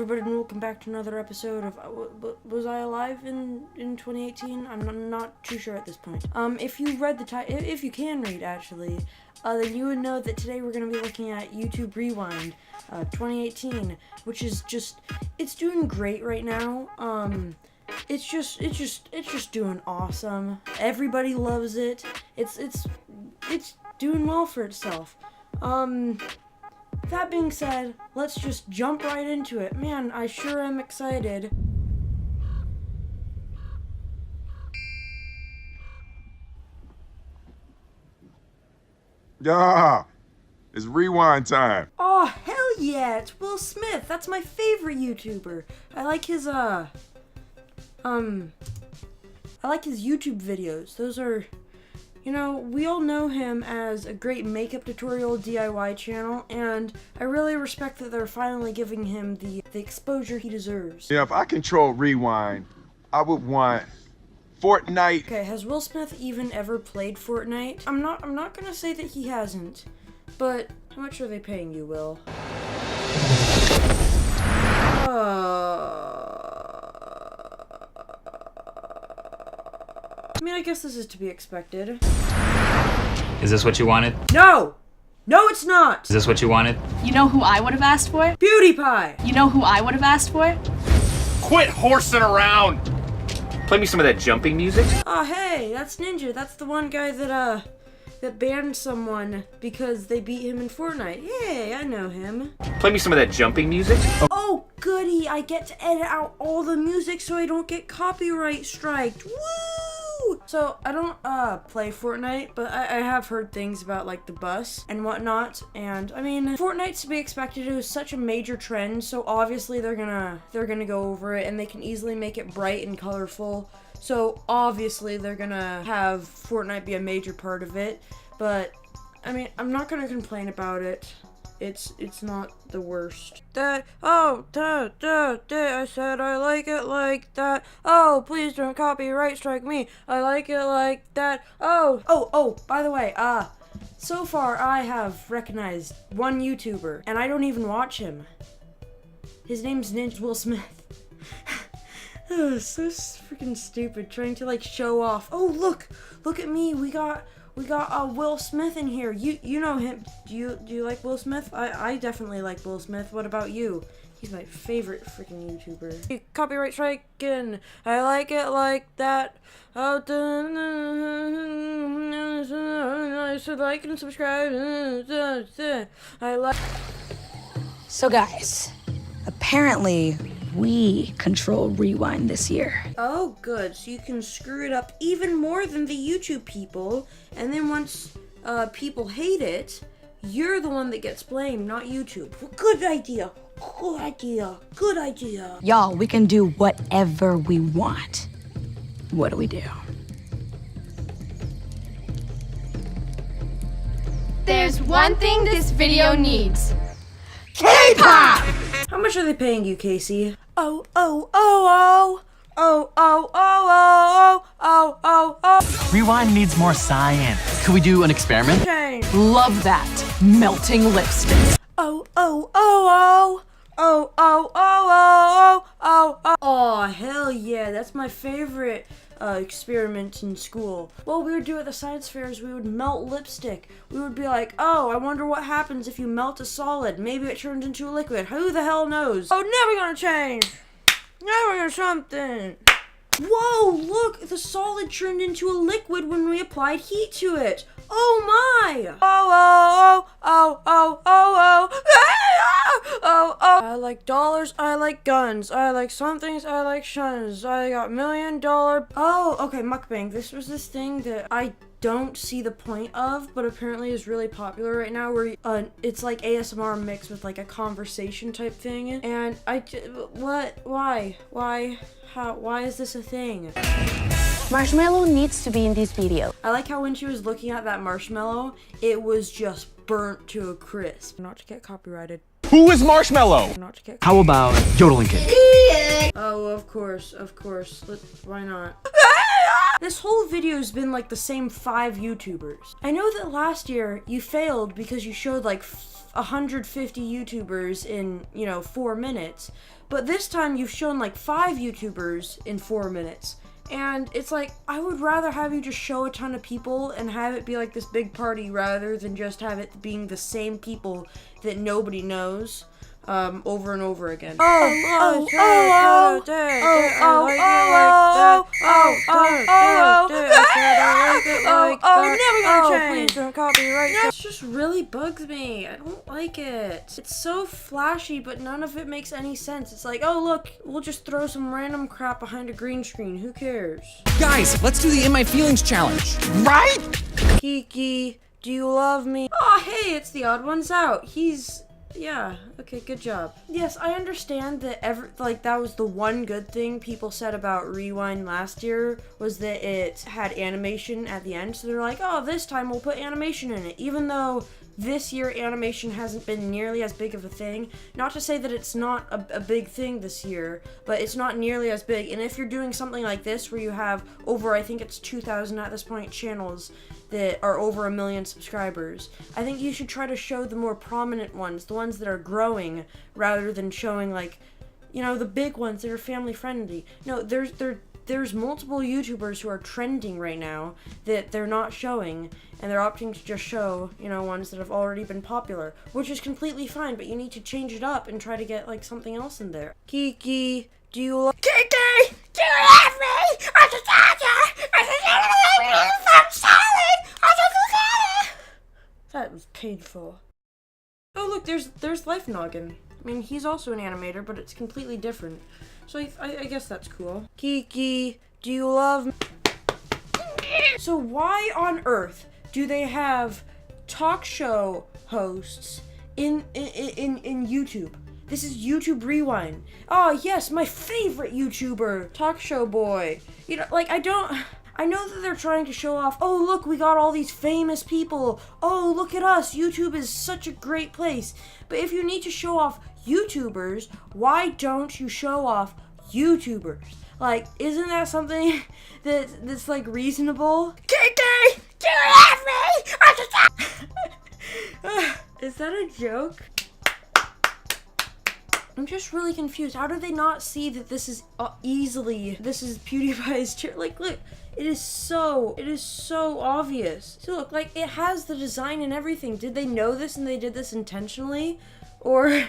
everybody, and welcome back to another episode of, was I alive in 2018? I'm not too sure at this point. If you read the title, if you can read actually, then you would know that today we're going to be looking at YouTube Rewind 2018, which is just, it's doing great right now. It's just doing awesome. Everybody loves it. It's doing well for itself. That being said, let's just jump right into it. Man, I sure am excited. Yeah, it's rewind time. Oh, hell yeah, it's Will Smith. That's my favorite YouTuber. I like his, I like his YouTube videos. Those are, you know, we all know him as a great makeup tutorial DIY channel, and I really respect that they're finally giving him the exposure he deserves. Yeah, if I control rewind, I would want Fortnite. Okay, has Will Smith even ever played Fortnite? I'm not gonna say that he hasn't, but how much are they paying you, Will? I mean, I guess this is to be expected. Is this what you wanted? No! No, it's not! Is this what you wanted? You know who I would have asked for? Beauty Pie! You know who I would have asked for? Quit horsing around! Play me some of that jumping music. Oh, hey, that's Ninja. That's the one guy that banned someone because they beat him in Fortnite. Yay, I know him. Play me some of that jumping music. Oh, goody, I get to edit out all the music so I don't get copyright striked. Woo! So, I don't, play Fortnite, but I have heard things about, like, the bus and whatnot, and, I mean, Fortnite's to be expected. It was such a major trend, so obviously they're gonna go over it, and they can easily make it bright and colorful, so obviously they're gonna have Fortnite be a major part of it, but, I mean, I'm not gonna complain about it. It's not the worst. I said I like it like that. Oh, please don't copyright strike me. I like it like that. Oh, by the way, so far I have recognized one YouTuber, and I don't even watch him. His name's Ninja Will Smith. Oh, so freaking stupid, trying to like show off. Oh, look at me. We got Will Smith in here. You know him. Do you like Will Smith? I definitely like Will Smith. What about you? He's my favorite freaking YouTuber. Copyright striking. I like it like that. Oh, I should like and subscribe. I like. So guys, apparently we control Rewind this year. Oh, good. So you can screw it up even more than the YouTube people, and then once people hate it, you're the one that gets blamed, not YouTube. Well, good idea. Good idea. Good idea. Y'all, we can do whatever we want. What do we do? There's one thing this video needs. K-pop! How much are they paying you, Casey? Oh. Rewind needs more science. Could we do an experiment? Change. Love that. Melting lipstick. Oh, hell yeah, that's my favorite experiment in school. What we would do at the science fairs, we would melt lipstick. We would be like, oh, I wonder what happens if you melt a solid. Maybe it turns into a liquid. Who the hell knows? Oh, never gonna change. Never gonna something. Whoa, look, the solid turned into a liquid when we applied heat to it. Oh my! I like dollars, I like guns, I like some things, I like shuns, I got $1 million. Oh, okay, mukbang. This was this thing that I don't see the point of, but apparently is really popular right now, where it's like ASMR mixed with like a conversation type thing, and why is this a thing? Marshmallow needs to be in this video. I like how when she was looking at that marshmallow, it was just burnt to a crisp. Not to get copyrighted. Who is Marshmallow? Not to get. How about Yodeling Kid? Oh, of course. Why not? This whole video's been like the same 5 YouTubers. I know that last year you failed because you showed like 150 YouTubers in, 4 minutes. But this time you've shown like 5 YouTubers in 4 minutes. And it's like, I would rather have you just show a ton of people and have it be like this big party rather than just have it being the same people that nobody knows over and over again. It just really bugs me. I don't like it. It's so flashy, but none of it makes any sense. It's like, oh look, we'll just throw some random crap behind a green screen. Who cares? Guys, let's do the In My Feelings challenge. Right? Kiki, do you love me? Oh, hey, it's the odd ones out. Yeah, okay, good job. Yes, I understand that that was the one good thing people said about Rewind last year, was that it had animation at the end. So they're like, oh, this time we'll put animation in it. Even though this year animation hasn't been nearly as big of a thing. Not to say that it's not a big thing this year, but it's not nearly as big. And if you're doing something like this where you have over, I think it's 2,000 at this point, channels that are over 1 million subscribers, I think you should try to show the more prominent ones, the ones that are growing, rather than showing like, the big ones that are family friendly. No, there's multiple YouTubers who are trending right now that they're not showing, and they're opting to just show, ones that have already been popular, which is completely fine, but you need to change it up and try to get like something else in there. Kiki, do you love Kiki? Do you love me? I just That was painful. Oh look, there's Life Noggin. I mean, he's also an animator, but it's completely different. So I guess that's cool. Kiki, do you love me? So why on earth do they have talk show hosts in YouTube? This is YouTube Rewind. Oh yes, my favorite YouTuber, talk show boy. I know that they're trying to show off, oh look, we got all these famous people. Oh, look at us, YouTube is such a great place. But if you need to show off YouTubers, why don't you show off YouTubers? Like, isn't that something that's like reasonable? Kiki, do you love me? Is that a joke? I'm just really confused. How do they not see that this is this is PewDiePie's chair? Like, look, it is so obvious. So look, like, it has the design and everything. Did they know this and they did this intentionally? Or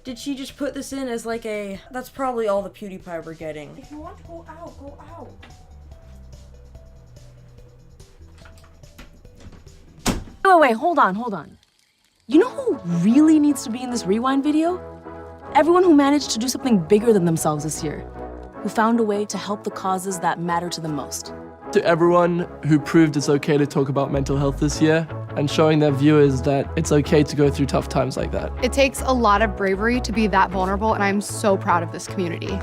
did she just put this in as like that's probably all the PewDiePie we're getting. If you want to go out, go out. Wait, hold on. You know who really needs to be in this Rewind video? Everyone who managed to do something bigger than themselves this year, who found a way to help the causes that matter to them most. To everyone who proved it's okay to talk about mental health this year and showing their viewers that it's okay to go through tough times like that. It takes a lot of bravery to be that vulnerable, and I'm so proud of this community.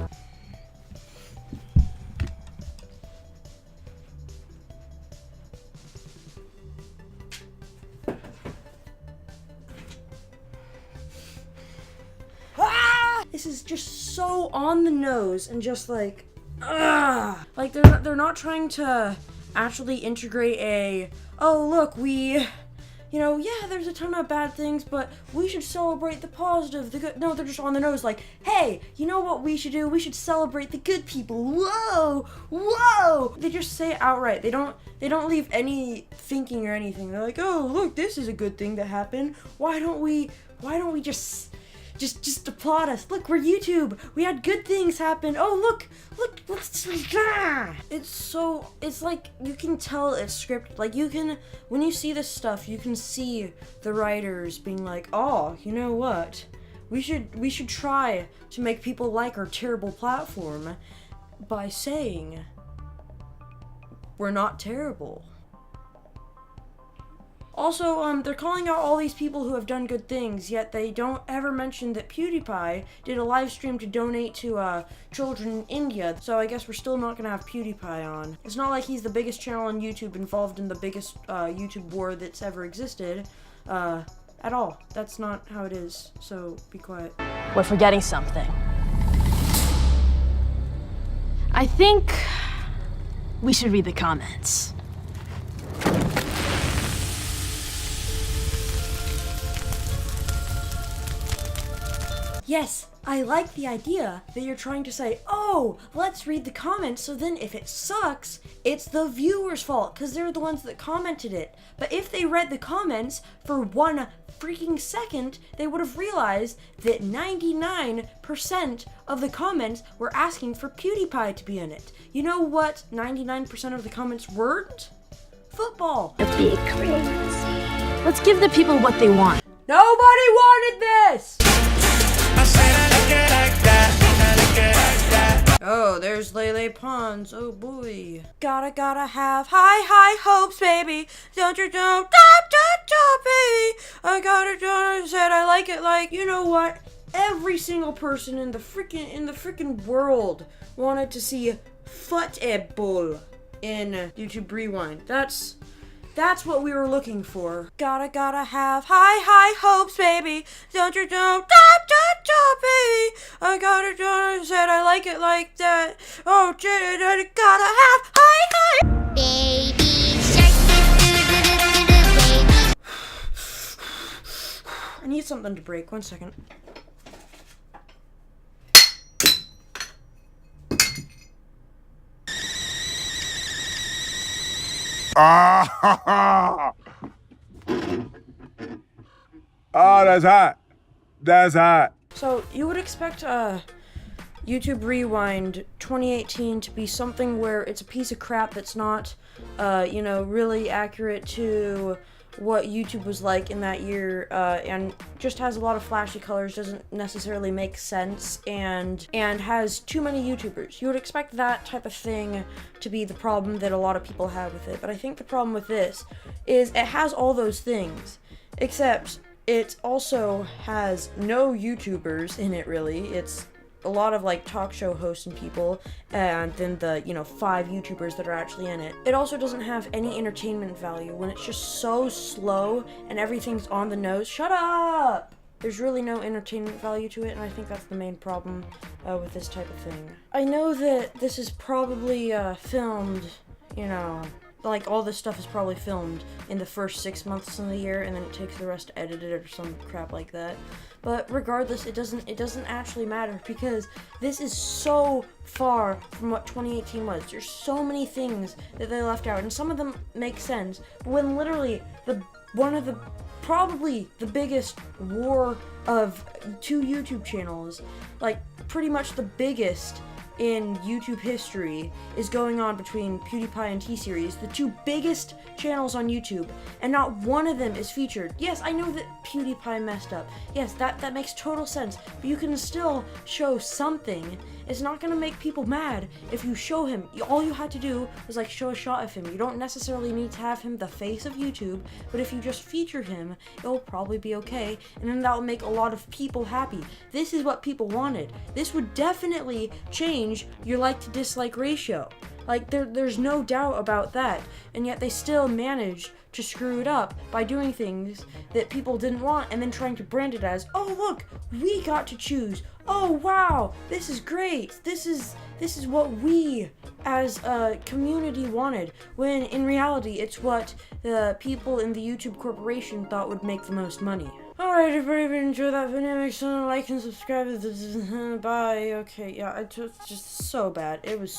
This is just so on the nose and just like, like they're not trying to actually integrate oh look, we, yeah, there's a ton of bad things, but we should celebrate the positive, the good. No, they're just on the nose like, hey, you know what we should do? We should celebrate the good people. Whoa. They just say it outright. They don't leave any thinking or anything. They're like, oh look, this is a good thing that happened. Why don't we just applaud us. Look, we're YouTube. We had good things happen. Oh, look, it's like, you can tell it's scripted. Like, when you see this stuff, you can see the writers being like, oh, you know what? We should try to make people like our terrible platform by saying we're not terrible. Also, they're calling out all these people who have done good things, yet they don't ever mention that PewDiePie did a live stream to donate to children in India, so I guess we're still not gonna have PewDiePie on. It's not like he's the biggest channel on YouTube involved in the biggest YouTube war that's ever existed, at all. That's not how it is, so be quiet. We're forgetting something. I think We should read the comments. Yes, I like the idea that you're trying to say, oh, let's read the comments, so then if it sucks, it's the viewer's fault, because they're the ones that commented it. But if they read the comments for 1 freaking second, they would have realized that 99% of the comments were asking for PewDiePie to be in it. You know what 99% of the comments weren't? Football. Let's give the people what they want. Nobody wanted this! Oh, there's Lele Pons. Oh boy. Gotta have high hopes, baby. Don't baby. I said I like it like, you know what? Every single person in the freaking world wanted to see football in YouTube Rewind. That's what we were looking for. Gotta have high hopes, baby. Don't baby. I said I like it like that. Oh, gotta have high. Baby shark. I need something to break. 1 second. Ah, oh, that's hot. That's hot. So you would expect YouTube Rewind 2018 to be something where it's a piece of crap that's not, really accurate to what YouTube was like in that year, and just has a lot of flashy colors, doesn't necessarily make sense, and has too many YouTubers. You would expect that type of thing to be the problem that a lot of people have with it, but I think the problem with this is it has all those things, except it also has no YouTubers in it, really. It's a lot of like talk show hosts and people, and then the 5 YouTubers that are actually in it. It also doesn't have any entertainment value when it's just so slow and everything's on the nose. Shut up! There's really no entertainment value to it, and I think that's the main problem with this type of thing. I know that this is probably filmed, like all this stuff is probably filmed in the first 6 months of the year, and then it takes the rest to edit it or some crap like that. But regardless, it doesn't actually matter, because this is so far from what 2018 was. There's so many things that they left out, and some of them make sense. But when literally probably the biggest war of 2 YouTube channels, like pretty much the biggest in YouTube history, is going on between PewDiePie and T-Series, the 2 biggest channels on YouTube, and not one of them is featured. Yes, I know that PewDiePie messed up. Yes, that makes total sense, but you can still show something. It's not gonna make people mad if you show him. All you had to do was like show a shot of him. You don't necessarily need to have him the face of YouTube, but if you just feature him, it'll probably be okay, and then that'll make a lot of people happy. This is what people wanted. This would definitely change your like to dislike ratio. Like, there's no doubt about that, and yet they still managed to screw it up by doing things that people didn't want and then trying to brand it as, oh look, we got to choose. Oh wow, this is great. This is what we as a community wanted, when in reality it's what the people in the YouTube corporation thought would make the most money. Alright, everybody, if you enjoyed that video, make sure to like and subscribe. Bye. Okay, yeah, it's just so bad. It was